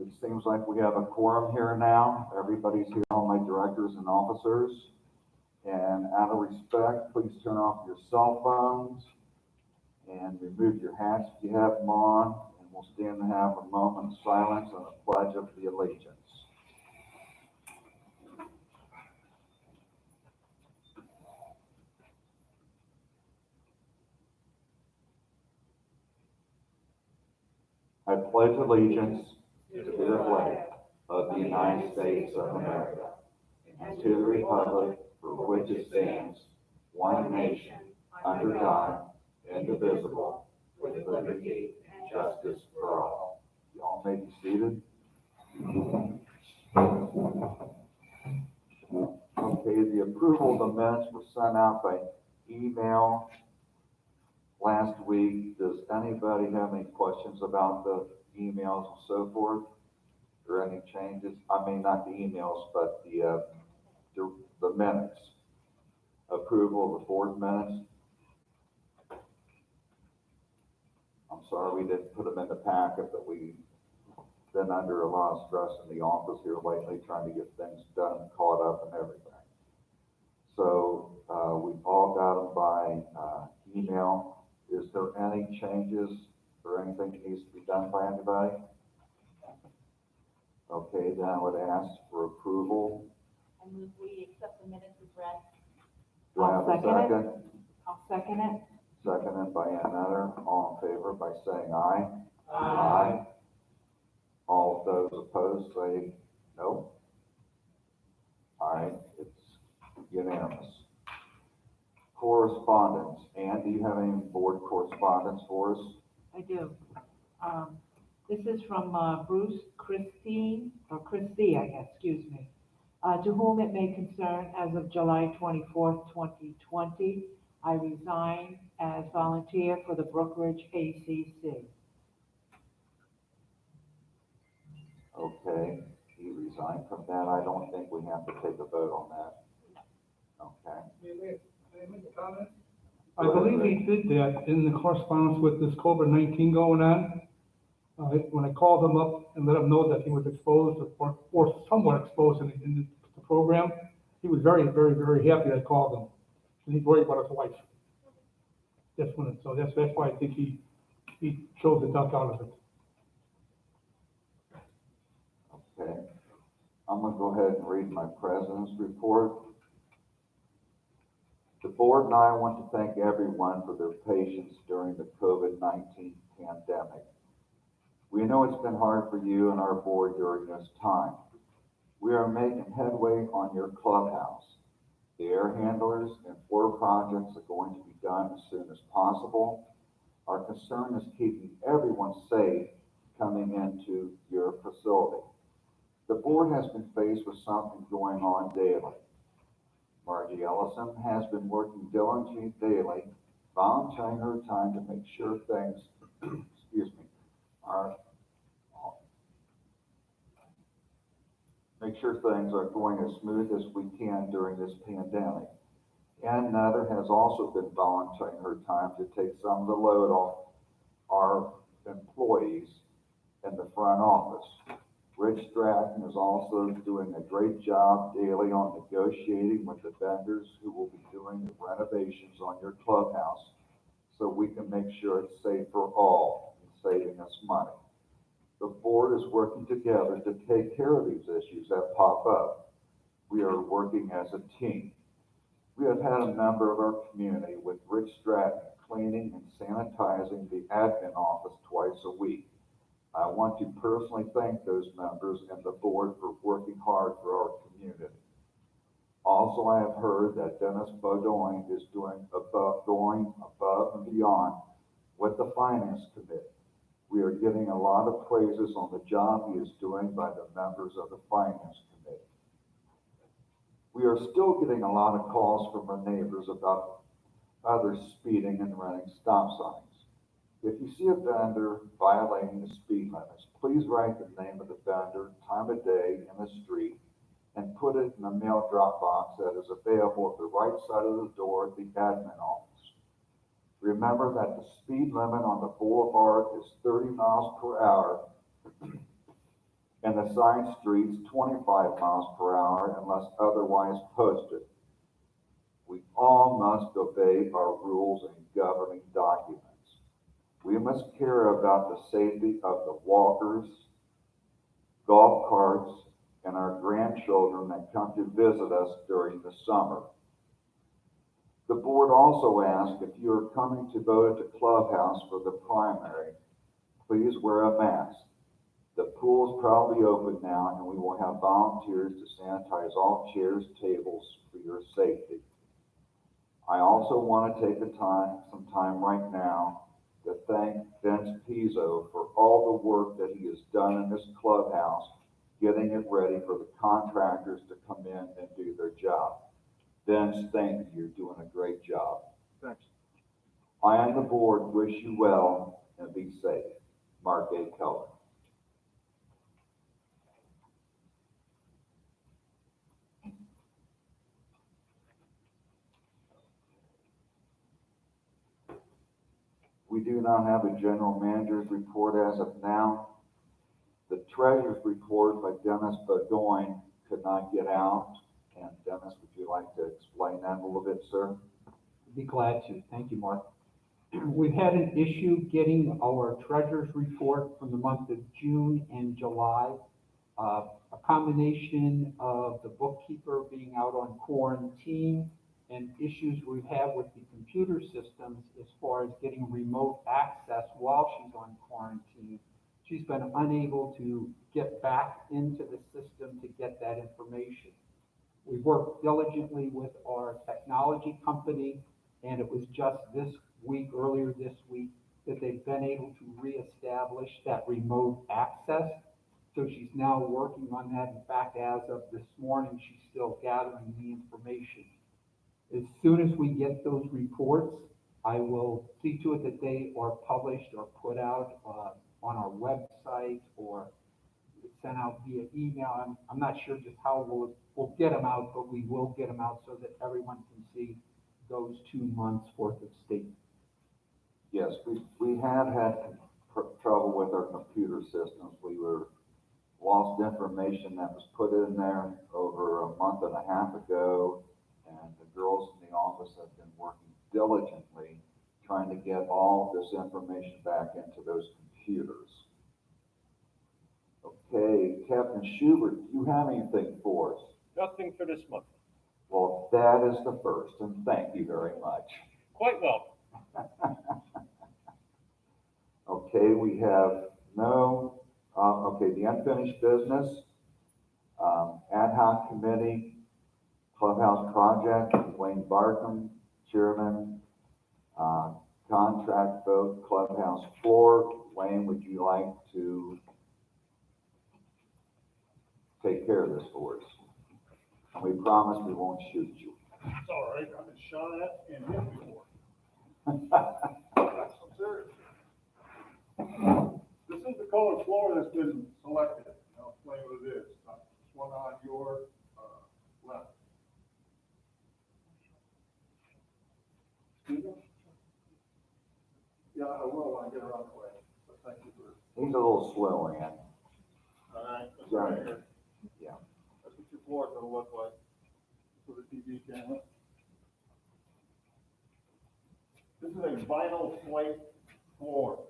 it seems like we have a quorum here now. Everybody's here, all my directors and officers. And out of respect, please turn off your cell phones and remove your hats if you have them on. And we'll stand and have a moment of silence and a pledge of the allegiance. I pledge allegiance to the flag of the United States of America and to the republic for which it stands, one nation, under God, indivisible, with liberty and justice for all. Y'all may be seated. Okay, the approval of the minutes was sent out by email last week. Does anybody have any questions about the emails and so forth? Or any changes? I mean, not the emails, but the minutes. Approval of the board minutes. I'm sorry we didn't put them in the packet, but we've been under a lot of stress in the office here lately, trying to get things done, caught up and everything. So we've all got them by email. Is there any changes or anything that needs to be done by anybody? Okay, then I would ask for approval. I move we accept the minutes as read. Do I have a second? I'll second it. Seconded by another. All in favor by saying aye. Aye. All of those opposed say no. All right, it's unanimous. Correspondence. Ann, do you have any board correspondence for us? I do. This is from Bruce Christie, I guess, excuse me. To whom it may concern, as of July 24th, 2020, I resign as volunteer for the Brookridge ACC. Okay, he resigned from that. I don't think we have to take a vote on that. Okay. I believe he did that in the correspondence with this COVID-19 going on. When I called him up and let him know that he was exposed or somewhat exposed in the program, he was very, very, very happy I called him. And he's worried about his wife. So that's why I think he chose to duck out of it. Okay. I'm going to go ahead and read my president's report. The board and I want to thank everyone for their patience during the COVID-19 pandemic. We know it's been hard for you and our board during this time. We are making headway on your clubhouse. The air handlers and floor projects are going to be done as soon as possible. Our concern is keeping everyone safe coming into your facility. The board has been faced with something going on daily. Margie Ellison has been working diligently daily, volunteering her time to make sure things, are going as smooth as we can during this pandemic. Ann Nutter has also been volunteering her time to take some of the load off our employees in the front office. Rich Stratton is also doing a great job daily on negotiating with the vendors who will be doing the renovations on your clubhouse so we can make sure it's safe for all and saving us money. The board is working together to take care of these issues that pop up. We are working as a team. We have had a member of our community with Rich Stratton cleaning and sanitizing the admin office twice a week. I want to personally thank those members and the board for working hard for our community. Also, I have heard that Dennis Beaudoin is going above and beyond with the Finance Committee. We are getting a lot of praises on the job he is doing by the members of the Finance Committee. We are still getting a lot of calls from our neighbors about others speeding and running stop signs. If you see a vendor violating the speed limits, please write the name of the vendor, time of day, and the street, and put it in a mail drop box that is available at the right side of the door at the admin office. Remember that the speed limit on the boulevard is 30 miles per hour and the side streets 25 miles per hour unless otherwise posted. We all must obey our rules and governing documents. We must care about the safety of the walkers, golf carts, and our grandchildren that come to visit us during the summer. The board also asks if you are coming to vote at the Clubhouse for the primary, please wear a mask. The pool is probably open now, and we will have volunteers to sanitize all chairs, tables for your safety. I also want to take some time right now to thank Vince Pizzo for all the work that he has done in this clubhouse, getting it ready for the contractors to come in and do their job. Vince, thank you. You're doing a great job. Thanks. I and the board wish you well and be safe. Mark A. Keller. We do not have a general manager's report as of now. The treasurer's report by Dennis Bedoin could not get out. And Dennis, would you like to explain that a little bit, sir? I'd be glad to. Thank you, Mark. We've had an issue getting our treasurer's report from the month of June and July. A combination of the bookkeeper being out on quarantine and issues we've had with the computer systems as far as getting remote access while she's on quarantine. She's been unable to get back into the system to get that information. We worked diligently with our technology company, and it was just earlier this week, that they've been able to reestablish that remote access. So she's now working on that. In fact, as of this morning, she's still gathering the information. As soon as we get those reports, I will see to it that they are published or put out on our website or sent out via email. I'm not sure just how we'll get them out, but we will get them out so that everyone can see those 2 months worth of statements. Yes, we have had trouble with our computer systems. We lost information that was put in there over a month and a half ago, and the girls in the office have been working diligently trying to get all this information back into those computers. Okay, Captain Schubert, do you have anything for us? Nothing for this month. Well, that is the first, and thank you very much. Quite well. Okay, we have the unfinished business, ad hoc committee, Clubhouse project, Wayne Barkham, chairman, contract vote, Clubhouse floor. Wayne, would you like to take care of this for us? And we promise we won't shoot you. It's all right. I've been shot at and hit before. That's so serious. This is the color floor that's been selected. I'll explain what it is. This one on your left. Excuse me? Yeah, I will when I get around the way. But thank you for. He's a little slow, Ann. All right. That's right here. Yeah. That's what your floor is gonna look like for the TV camera. This is a vinyl slate floor.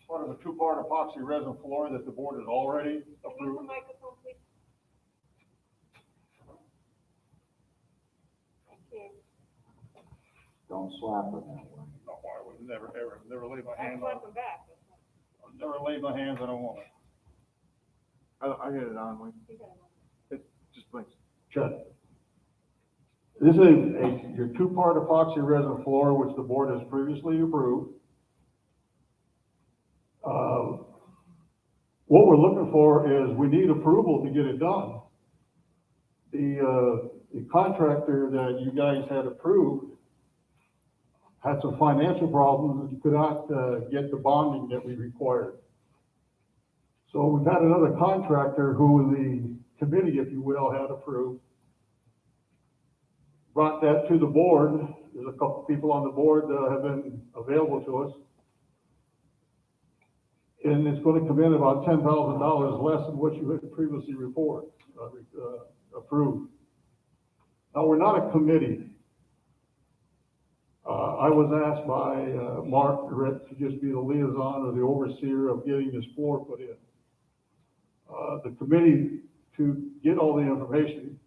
Part of a two-part epoxy resin floor that the board has already approved. Microphone, please. Thank you. Don't slap her that way. No, I would never, ever, never lay my I hands on, slap them back. I'll never lay my hands on a woman. I get it on, Wayne. It just blinks. Shut. This is your two-part epoxy resin floor, which the board has previously approved. What we're looking for is we need approval to get it done. The contractor that you guys had approved had some financial problems and could not get the bonding that we required. So we've had another contractor who the committee, if you will, had approved, brought that to the board, there's a couple people on the board that have been available to us. And it's gonna come in about $10,000 less than what you had previously approved. Now, we're not a committee. I was asked by Mark Ritt to just be the liaison or the overseer of getting this floor put in. The committee to get all the information,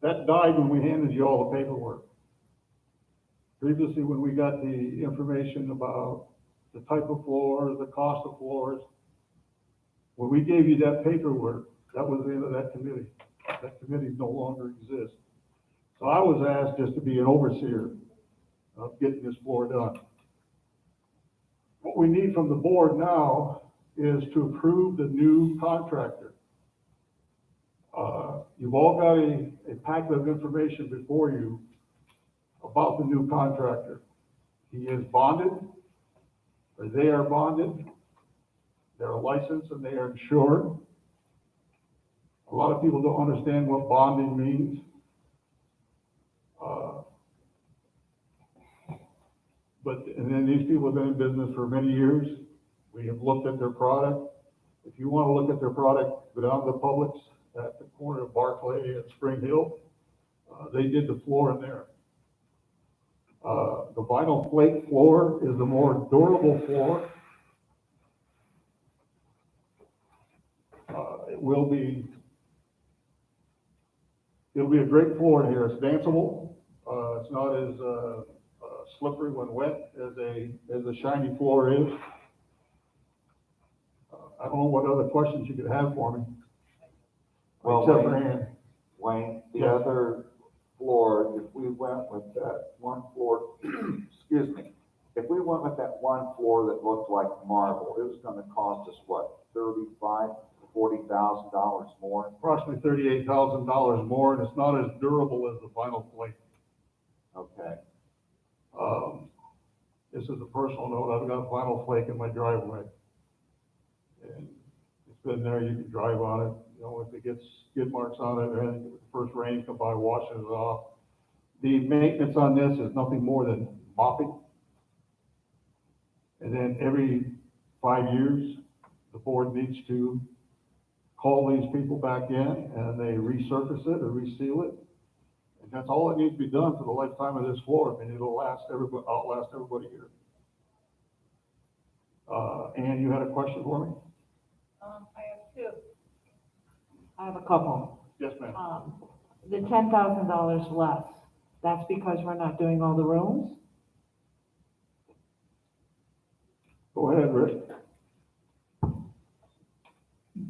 that died when we handed you all the paperwork. Previously, when we got the information about the type of floors, the cost of floors, when we gave you that paperwork, that was the end of that committee. That committee no longer exists. So I was asked just to be an overseer of getting this floor done. What we need from the board now is to approve the new contractor. You've all got a packet of information before you about the new contractor. He is bonded, or they are bonded, they're licensed and they are insured. A lot of people don't understand what bonding means. And then these people have been in business for many years. We have looked at their product. If you want to look at their product, go down to the Publix at the corner of Barclay and Spring Hill. They did the floor in there. The vinyl flake floor is the more durable floor. It'll be a great floor in here. It's danceable. It's not as slippery when wet as a shiny floor is. I don't know what other questions you could have for me. Well, Except for Ann. Wayne, the Yeah. other floor, if we went with that one floor, excuse me, if we went with that one floor that looked like marble, it was gonna cost us what, $40,000 more? Approximately $38,000 more, and it's not as durable as the vinyl flake. Okay, This is a personal note. I've got vinyl flake in my driveway. And it's been there, you can drive on it. You know, if it gets skid marks on it, and the first rain come by, washes it off. The maintenance on this is nothing more than mopping. And then every 5 years, the board needs to call these people back in and they resurface it or reseal it. And that's all that needs to be done for the lifetime of this floor. I mean, it'll outlast everybody here. Ann, you had a question for me? I have two. I have a couple. Yes, ma'am. The $10,000 less, that's because we're not doing all the rooms? Go ahead, Rick.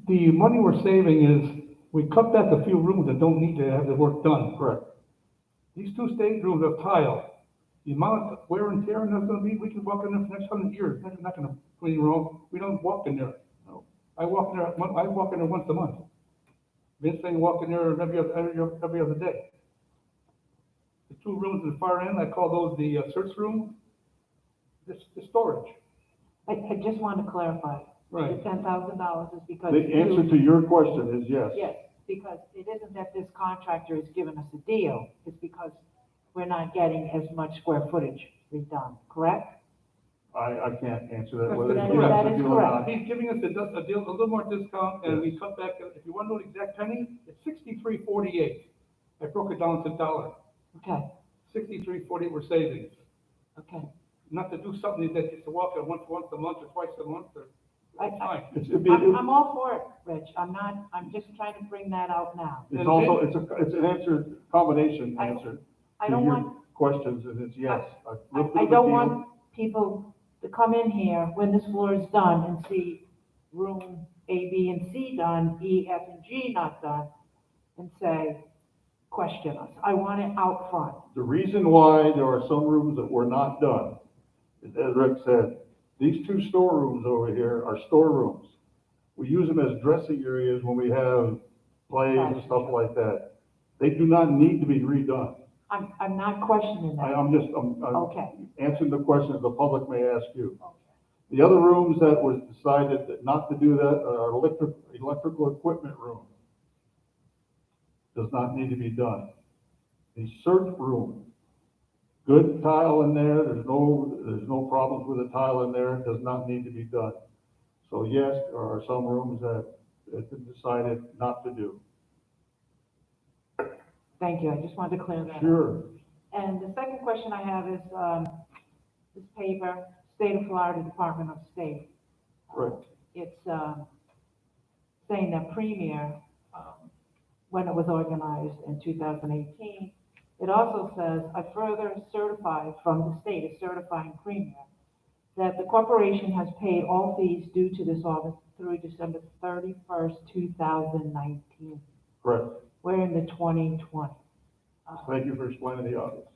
The money we're saving is, we cut back a few rooms that don't need to have the work done. Correct. These two staterooms are tile. The amount of wear and tear, and that's gonna be, we can walk in there for the next 100 years, that's not gonna play wrong. We don't walk in there. No. I walk in there once a month. Vince ain't walking there every other day. The two rooms in the far end, I call those the search room, the storage. I just want to clarify. Right. The $10,000 is because. The answer to your question is yes. Yes, because it isn't that this contractor is giving us a deal, it's because we're not getting as much square footage redone, correct? I can't answer that, That's whether that- he has that to is do or correct. not. He's giving us a deal, a little more discount, and we Yes. cut back, if you want to know the exact penny, it's $63.48. I broke it down to dollar. Okay, $63.48 we're saving. okay. Not to do something that is to walk in once a month or twice a month, or, I- fine. I'm all for it, Rich, I'm just trying to bring that out now. It's also, it's an answer, combination I- answer I to don't your want, questions, and it's yes. I've looked at I the don't deal. want people to come in here when this floor is done and see room A, B, and C done, E, F, and G not done, and say, question us. I want it out front. The reason why there are some rooms that were not done, is, as Rick said, these two storerooms over here are storerooms. We use them as dressing areas when we have plays and stuff like that. They do not need to be redone. I'm not questioning that. I'm Okay. answering the questions the public may ask you. Okay. The other rooms that was decided that not to do that are electrical equipment room. Does not need to be done. The search room good tile in there, there's no problems with the tile in there, it does not need to be done. So yes, there are some rooms that have been decided not to do. Thank you, I just wanted to clear that up. Sure. And the second question I have is, this paper, State of Florida Department of State. Right. It's, saying that Premier, when it was organized in 2018, it also says, I further certify from the state, is certifying Premier, that the corporation has paid all fees due to this August through December 31st, 2019. Correct. We're in the 2020. Thank you for explaining the obvious.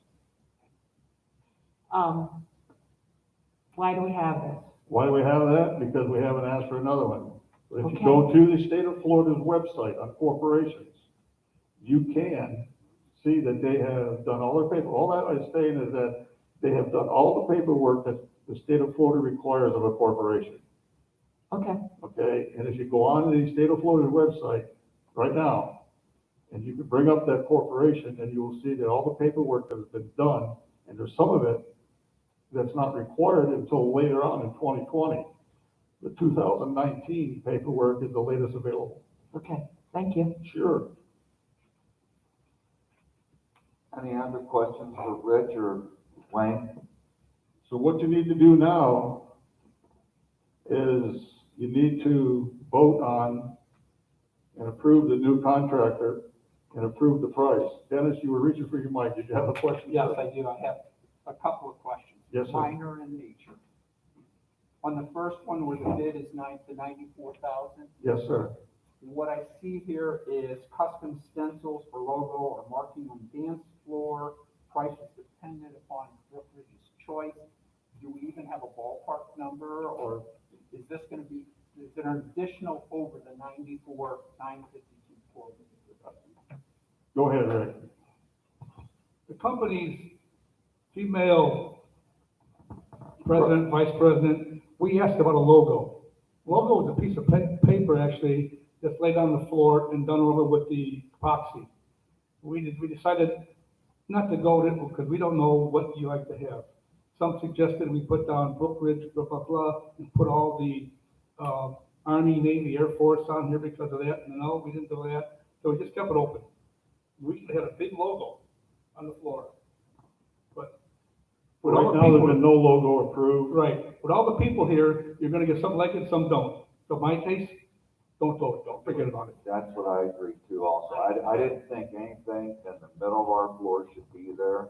Why do we have this? Why do we have that? Because we haven't asked for another one. But if Okay. you go to the state of Florida's website on corporations, you can see that they have done all their paper. All that I'm saying is that they have done all the paperwork that the state of Florida requires of a corporation. Okay, Okay, and if you go on the state of Florida website right now, and you can bring up that corporation, and you will see that all the paperwork that has been done, and there's some of it that's not required until later on in 2020. The 2019 paperwork is the latest available. okay, thank you. Sure. Any other questions for Rich or Wayne? So what you need to do now is you need to vote on and approve the new contractor and approve the price. Dennis, you were reaching for your mic. Did you have a question? Yes, I do. I have a couple of questions. Yes, sir. Minor in nature. On the first one where the bid is $94,000, Yes, sir. what I see here is custom stencils for logo or marking on dance floor, price is dependent upon Brookridge's choice. Do we even have a ballpark number, or is this gonna be, is there an additional over the 94,952? Go ahead, Rick. The company's female president, vice president, we asked about a logo. Logo is a piece of paper, actually, that's laid on the floor and done over with the epoxy. We decided not to go there because we don't know what you like to have. Some suggested we put down Brookridge, blah, blah, blah, and put all the Army, Navy, Air Force on here because of that. No, we didn't do that. So we just kept it open. We could have a big logo on the floor. But with all Right the now, there's people, been no logo approved. right, with all the people here, you're gonna get some like it, some don't. So my case, don't vote, don't forget about it. That's what I agree to also. I didn't think anything in the middle of our floor should be there.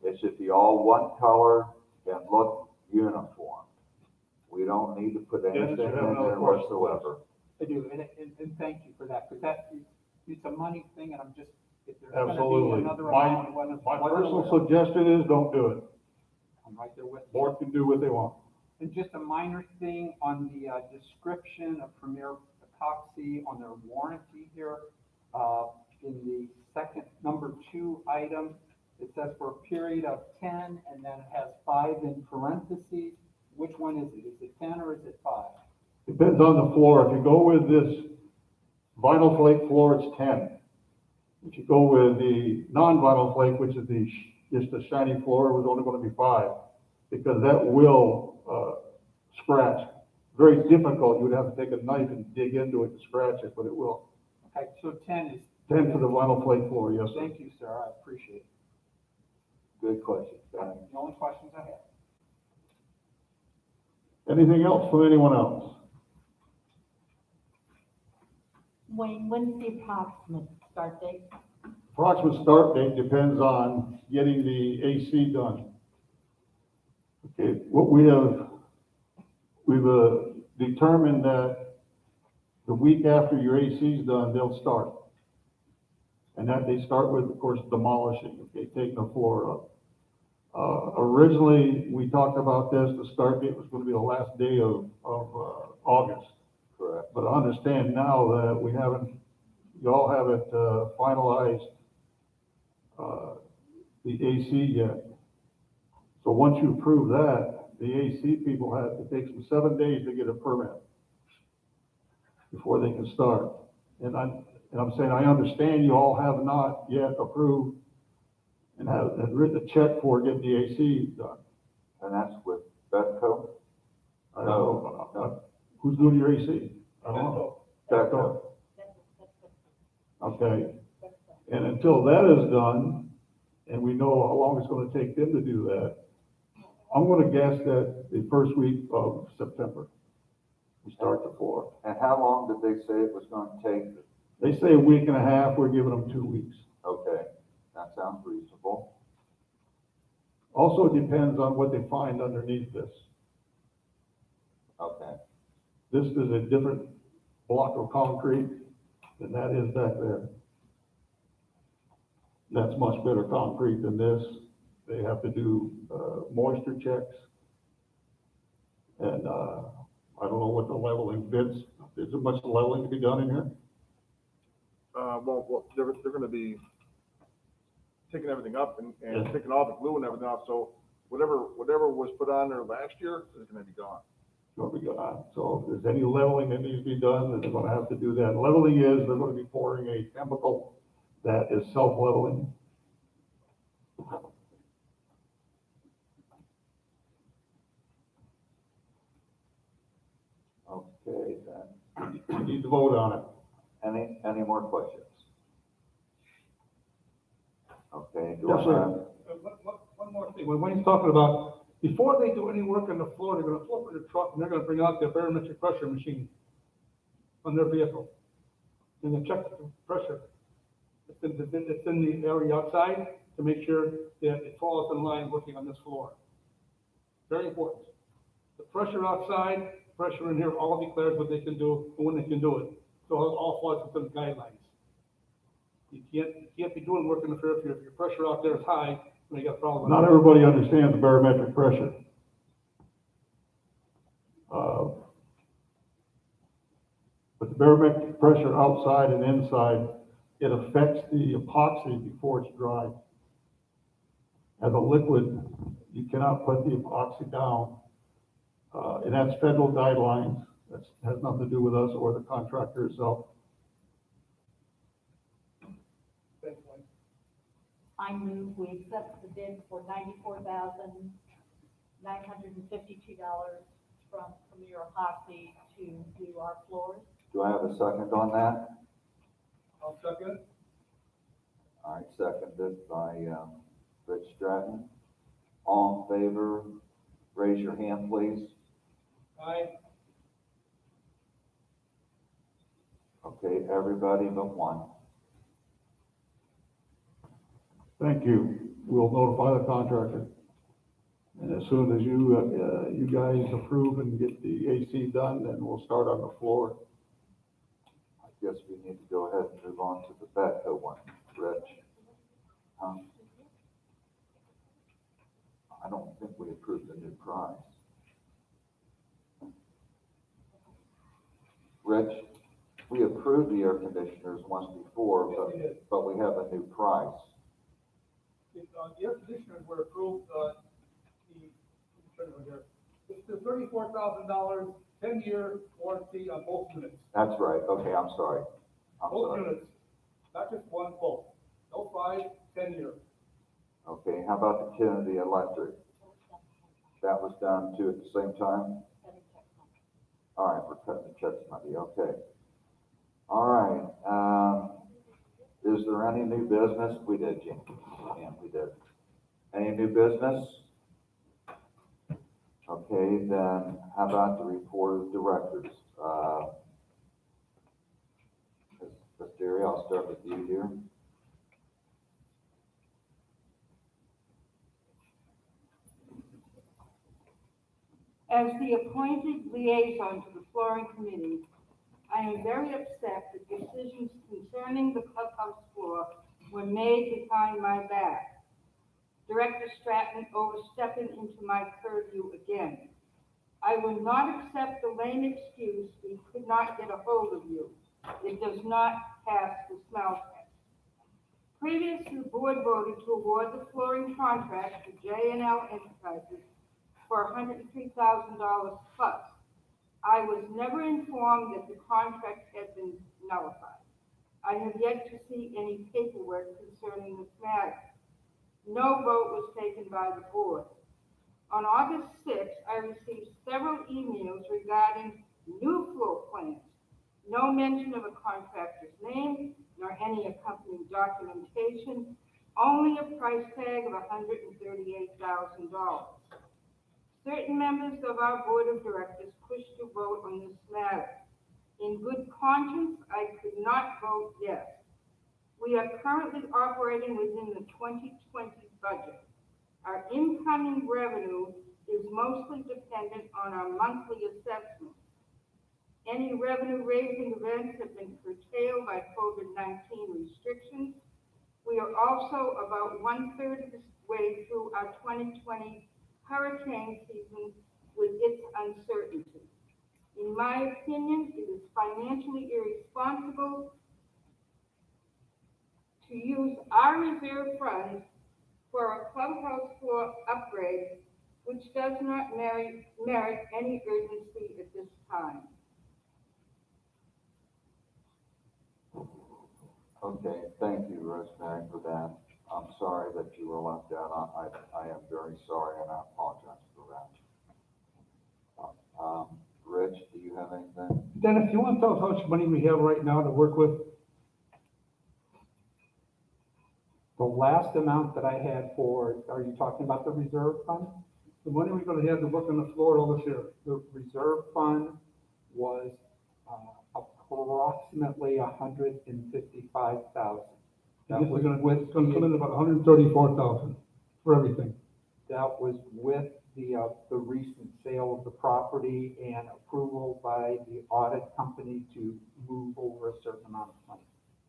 It should be all one color and look uniform. We don't need to put anything in you have another there question? whatsoever. I do, and thank you for that, because that, it's a money thing, and I'm just, if there's gonna be Absolutely. another My amount, my personal suggestion is don't do it. I'm right there with you. Board can do what they want. And just a minor thing on the description of Premier Epoxy on their warranty here, in the second, number 2 item, it says for a period of 10, and then it has 5 in parentheses. Which one is it? Is it 10 or is it 5? Depends on the floor. If you go with this vinyl flake floor, it's 10. If you go with the non-vinyl flake, which is just a shiny floor, it was only going to be 5, because that will scratch. Very difficult. You would have to take a knife and dig into it to scratch it, but it will. Okay, so 10 is. 10 for the vinyl flake floor, yes, sir. Thank you, sir, I appreciate it. Good question. That's the only questions I have. Anything else from anyone else? Wayne, when's the approximate start date? Approximate start date depends on getting the AC done. Okay, what we've determined that the week after your AC is done, they'll start. And that they start with, of course, demolishing, okay, taking the floor up. Originally, we talked about this, the start date was going to be the last day of August. Correct. But I understand now that y'all haven't finalized the AC yet. So once you approve that, the AC people have to take 7 days to get a permit before they can start. And I'm saying, I understand you all have not yet approved and had written a check for getting the AC done. And that's with Betco? I don't know, who's doing your AC? I don't know. Betco. Okay, and until that is done, and we know how long it's gonna take them to do that, I'm gonna guess that the first week of September, we start the floor. And how long did they say it was gonna take? They say a week and a half, we're giving them 2 weeks. Okay, that sounds reasonable. Also depends on what they find underneath this. Okay, This is a different block of concrete than that is back there. That's much better concrete than this. They have to do, moisture checks. And, I don't know what the leveling bids, is there much leveling to be done in here? Well, they're gonna be taking everything up and Yeah. taking all the glue and everything off, so whatever was put on there last year is gonna be gone. What we got. So if there's any leveling that needs to be done, then they're gonna have to do that. Leveling is, they're gonna be pouring a chemical that is self-leveling. okay, then. We need to vote on it. Any more questions? Okay, do Yes, I sir. have, One more thing, when Wayne's talking about, before they do any work on the floor, they're gonna flip the truck and they're gonna bring out their barometric pressure machine on their vehicle. And then check the pressure. It's in the area outside to make sure that it falls in line working on this floor. Very important. The pressure outside, pressure in here, all declares what they can do and when they can do it. So it all falls within the guidelines. You can't be doing work in the fair if your pressure out there is high, then you got a problem. Not everybody understands the barometric pressure. But the barometric pressure outside and inside, it affects the epoxy before it's dry. As a liquid, you cannot put the epoxy down. And that's federal guidelines. That has nothing to do with us or the contractor itself. I move we accept the bid for $94,952 from Premier Epoxy to do our floors. do I have a second on that? I'll second. All right, seconded by, Rich Stratton. All in favor, raise your hand, please. Aye. Okay, everybody but one. Thank you. We'll notify the contractor. And as soon as you guys approve and get the AC done, then we'll start on the floor. I guess we need to go ahead and move on to the Betco one, Rich. I don't think we approved the new price. Rich, we approved the air conditioners once before, Yes, we did. but we have a new price. The air conditioners were approved, it's the $34,000, 10-year warranty on both units. That's right, okay, I'm sorry. I'm Both sorry. units, not just one, both. No 5, 10-year. Okay, how about the Kennedy Electric? That was done too at the same time? All right, we're cutting the checks money, okay. All right, is there any new business? We did, Jim. Yeah, we did. Any new business? Okay, then how about the report of directors? Ms. Derry, I'll start with you here. As the appointed liaison to the flooring committee, I am very upset that decisions concerning the clubhouse floor were made behind my back. Director Stratton overstepping into my purview again. I will not accept the lame excuse we could not get a hold of you. It does not pass the smell test. Previously, the board voted to award the flooring contract to J&L Enterprises for $103,000 plus. I was never informed that the contract had been nullified. I have yet to see any paperwork concerning this matter. No vote was taken by the board. On August 6th, I received several emails regarding new floor plans. No mention of a contractor's name, nor any accompanying documentation, only a price tag of $138,000. Certain members of our board of directors pushed to vote on this matter. In good conscience, I could not vote yes. We are currently operating within the 2020 budget. Our incoming revenue is mostly dependent on our monthly assessments. Any revenue-raising events have been curtailed by COVID-19 restrictions. We are also about one-third of the way through our 2020 hurricane season with its uncertainty. In my opinion, it is financially irresponsible to use our reserve funds for a clubhouse floor upgrade, which does not merit any urgency at this time. Okay, thank you, Rosemary, for that. I'm sorry that you were left out. I am very sorry, and I apologize for that. Rich, do you have anything? Dennis, you want to tell us how much money we have right now to work with? The last amount that I had for, are you talking about the reserve fund? The money we're gonna have to work on the floor all this year. The reserve fund was approximately $155,000. That was It's gonna come in about $134,000 for everything. That was with the recent sale of the property and approval by the audit company to move over a certain amount of money.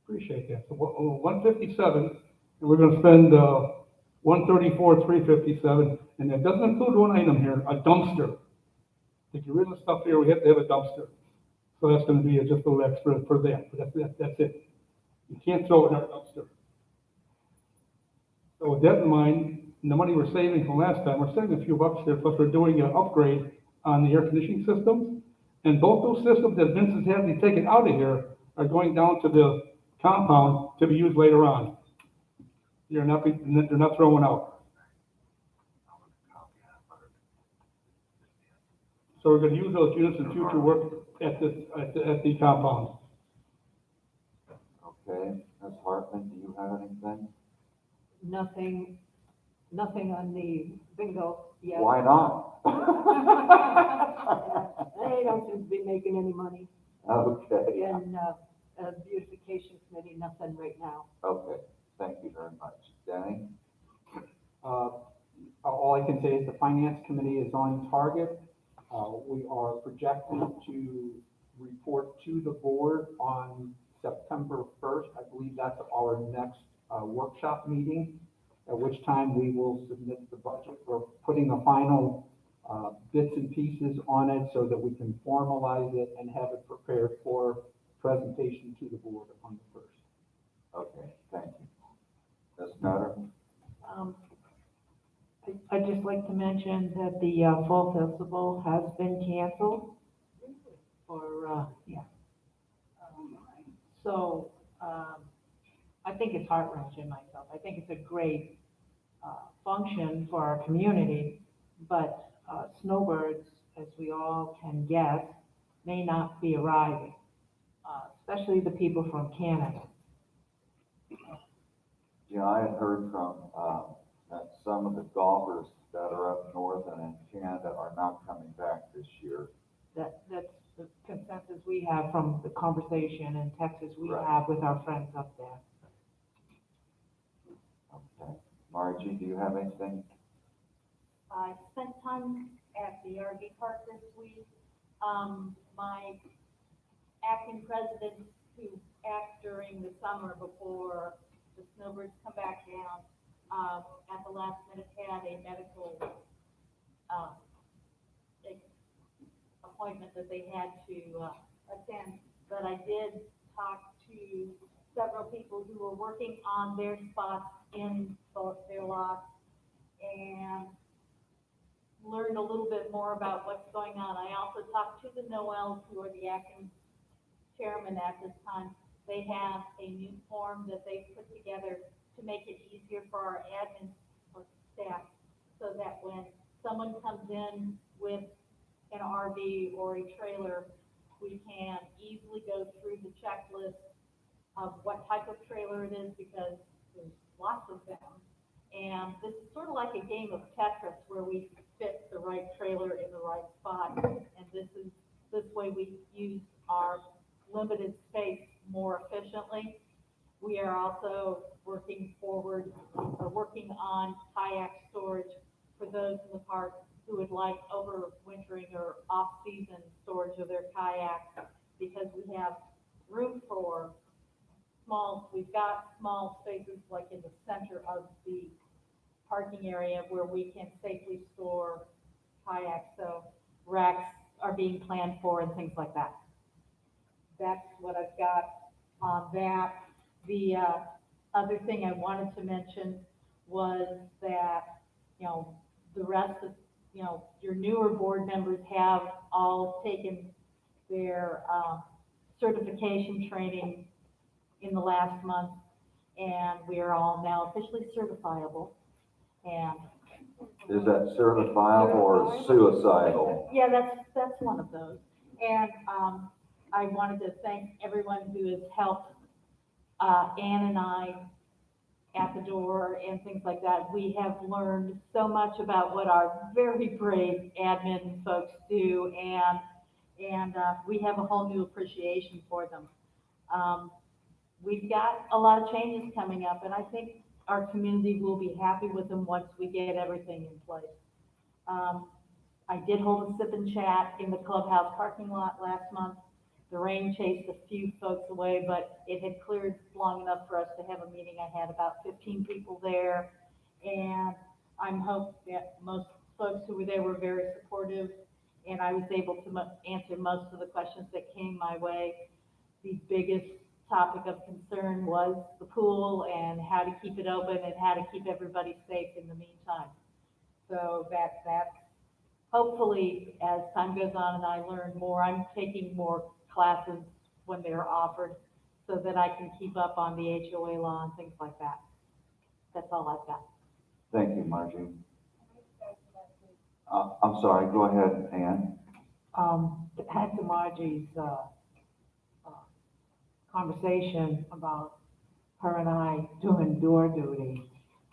Appreciate that. So 157, and we're gonna spend 134,357, and that doesn't include one item here, a dumpster. To get rid of the stuff here, we have to have a dumpster. So that's gonna be just a little extra for that, but that's it. You can't throw it in our dumpster. So with that in mind, and the money we're saving from last time, we're saving a few bucks here, plus we're doing an upgrade on the air conditioning systems. And both those systems that Vince has had me taken out of here are going down to the compound to be used later on. They're not thrown out. So we're gonna use those units in future work at the compound. Okay, Ms. Hartman, do you have anything? Nothing on the bingo yet. Why not? They don't seem to be making any money. Okay, And, beautification committee, nothing right now. okay, thank you very much. Danny? All I can say is the finance committee is on target. We are projected to report to the board on September 1st. I believe that's our next workshop meeting, at which time we will submit the budget. We're putting the final bits and pieces on it so that we can formalize it and have it prepared for presentation to the board on the 1st. Okay, thank you. Ms. Nutter? I'd just like to mention that the Fall Festival has been canceled for, yeah. So, I think it's heart-wrenching myself. I think it's a great function for our community, but snowbirds, as we all can guess, may not be arriving, especially the people from Canada. Yeah, I had heard from, that some of the golfers that are up north and in Canada are not coming back this year. That's the consensus we have from the conversation and texts we Right. have with our friends up there. Okay. Margie, do you have anything? I spent time at the RV park this week. My acting president, who acts during the summer before the snowbirds come back down, at the last minute had a medical, appointment that they had to, attend. But I did talk to several people who were working on their spots in both their lots and learned a little bit more about what's going on. I also talked to the Noels, who are the acting chairman at this time. They have a new form that they put together to make it easier for our admins stacked so that when someone comes in with an RV or a trailer, we can easily go through the checklist of what type of trailer it is, because there's lots of them. And this is sort of like a game of Tetris where we fit the right trailer in the right spot. And this way we use our limited space more efficiently. We are also working on kayak storage for those in the park who would like overwintering or off-season storage of their kayaks, because we have room for we've got small spaces like in the center of the parking area where we can safely store kayaks. So racks are being planned for and things like that. That's what I've got on that. The other thing I wanted to mention was that, the rest of, your newer board members have all taken their certification training in the last month, and we are all now officially certifiable. And Is that certifiable or suicidal? yeah, that's one of those. And I wanted to thank everyone who has helped Ann and I at the door and things like that. We have learned so much about what our very brave admin folks do, and we have a whole new appreciation for them. We've got a lot of changes coming up, and I think our community will be happy with them once we get everything in place. I did hold a sip and chat in the Clubhouse parking lot last month. The rain chased a few folks away, but it had cleared long enough for us to have a meeting. I had about 15 people there, and I'm hoping that most folks who were there were very supportive, and I was able to answer most of the questions that came my way. The biggest topic of concern was the pool and how to keep it open and how to keep everybody safe in the meantime. So that's hopefully, as time goes on and I learn more, I'm taking more classes when they're offered so that I can keep up on the HOA law and things like that. That's all I've got. Thank you, Margie. I'm sorry, go ahead, Ann. Back to Margie's conversation about her and I doing door duty.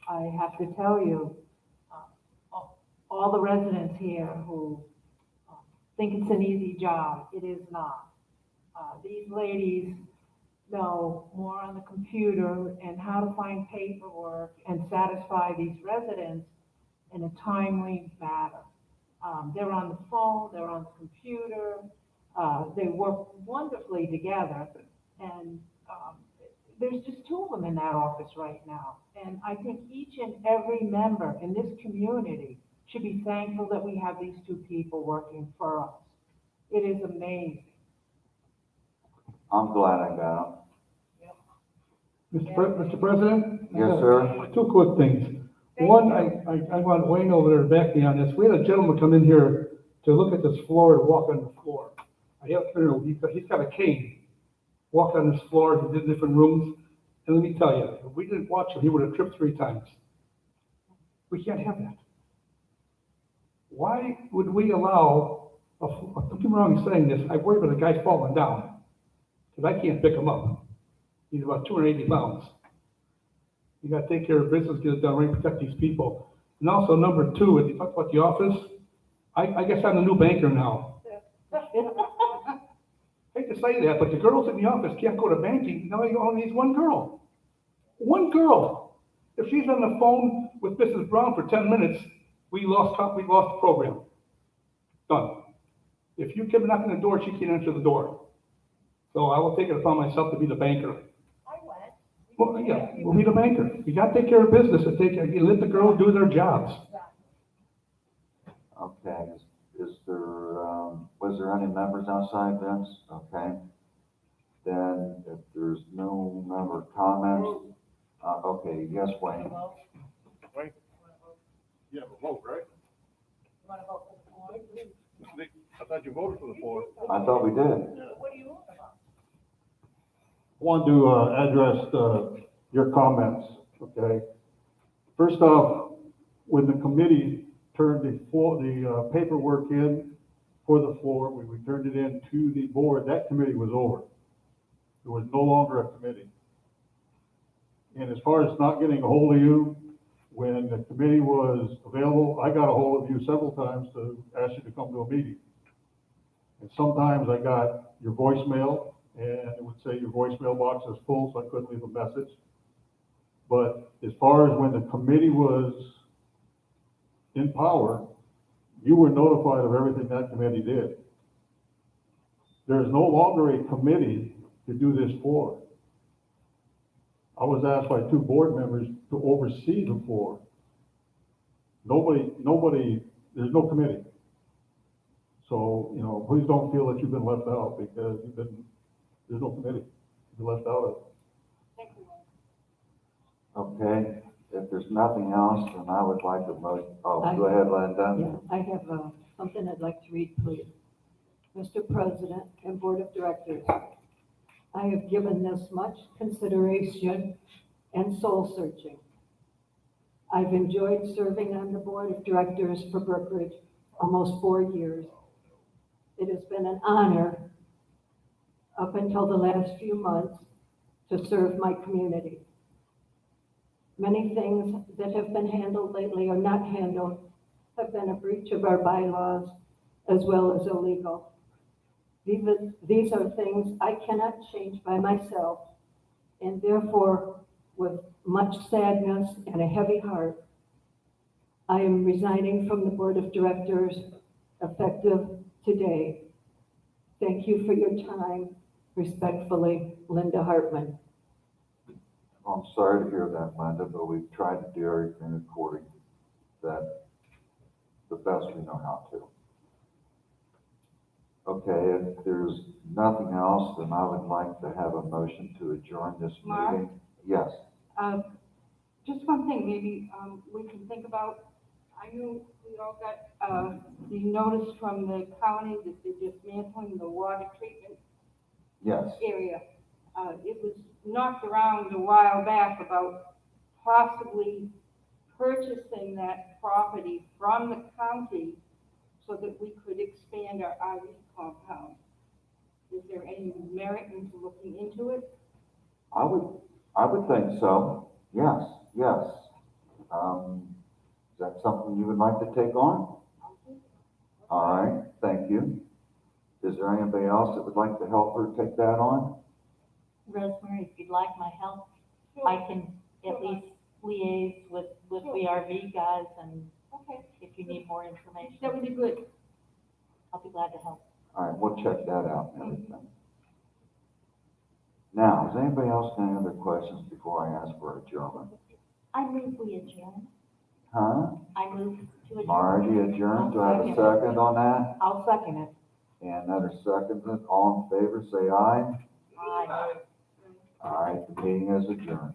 I have to tell you, all the residents here who think it's an easy job, it is not. These ladies know more on the computer and how to find paperwork and satisfy these residents in a timely manner. They're on the phone, they're on the computer, they work wonderfully together, and there's just two of them in that office right now. And I think each and every member in this community should be thankful that we have these two people working for us. It is amazing. I'm glad I got them. Mr. President? Yes, sir. Two quick things. One, I want Wayne over there to back me on this. We had a gentleman come in here to look at this floor and walk on the floor. He's got a cane. Walked on this floor to the different rooms. And let me tell you, if we didn't watch him, he would have tripped 3 times. We can't have that. Why would we allow, don't get me wrong in saying this, I worry about the guy falling down, because I can't pick him up. He's about 280 pounds. You gotta take care of business, get it done right, protect these people. And also, number 2, if you talk about the office, I guess I'm the new banker now. I hate to say that, but the girls in the office can't go to banking. Now you only need one girl. One girl. If she's on the phone with Mrs. Brown for 10 minutes, we lost the program. Done. If you come knocking the door, she can't answer the door. So I will take it upon myself to be the banker. I went. Well, yeah, we'll be the banker. You got to take care of business and let the girls do their jobs. Okay, was there any members outside, Vince? Okay. Then if there's no member comments, okay, yes, Wayne. Wayne? You have a vote, right? You want to vote for the floor? I thought you voted for the floor. I thought we did. What do you want about? I want to address your comments, okay? First off, when the committee turned the paperwork in for the floor, we returned it in to the board, that committee was over. It was no longer a committee. And as far as not getting a hold of you, when the committee was available, I got a hold of you several times to ask you to come to a meeting. And sometimes I got your voicemail, and it would say your voicemail box is full, so I couldn't leave a message. But as far as when the committee was in power, you were notified of everything that committee did. There is no longer a committee to do this for. I was asked by 2 board members to oversee the floor. Nobody, there's no committee. So, you know, please don't feel that you've been left out, because there's no committee. You're left out of it. Thank you. Okay, if there's nothing else, then I would like to go ahead, Linda. Yeah, I have something I'd like to read, please. Mr. President and Board of Directors, I have given this much consideration and soul searching. I've enjoyed serving on the Board of Directors for Brookridge almost 4 years. It has been an honor up until the last few months to serve my community. Many things that have been handled lately or not handled have been a breach of our bylaws as well as illegal. These are things I cannot change by myself, and therefore, with much sadness and a heavy heart, I am resigning from the Board of Directors effective today. Thank you for your time. Respectfully, Linda Hartman. I'm sorry to hear that, Linda, but we've tried to do everything according to the best we know how to. Okay, if there's nothing else, then I would like to have a motion to adjourn this Mark? meeting. Yes. Just one thing, maybe, we can think about, I knew we all got, the notice from the county that they're dismantling the water treatment Yes. area. It was knocked around a while back about possibly purchasing that property from the county so that we could expand our RV compound. Is there any merit into looking into it? I would think so. Yes, yes. Is that something you would like to take on? All right, thank you. Is there anybody else that would like to help her take that on? Rosemary, if you'd like my help, I can at least liaise with the RV guys, and Okay, if you need more information, that would be good. I'll be glad to help. All right, we'll check that out and everything. Now, has anybody else got any other questions before I ask for adjournment? I move we adjourn. Huh? I move to adjourn. Margie adjourned. Do I have a second on that? I'll second it. And another second. All in favor, say aye. Aye. All right, the meeting is adjourned.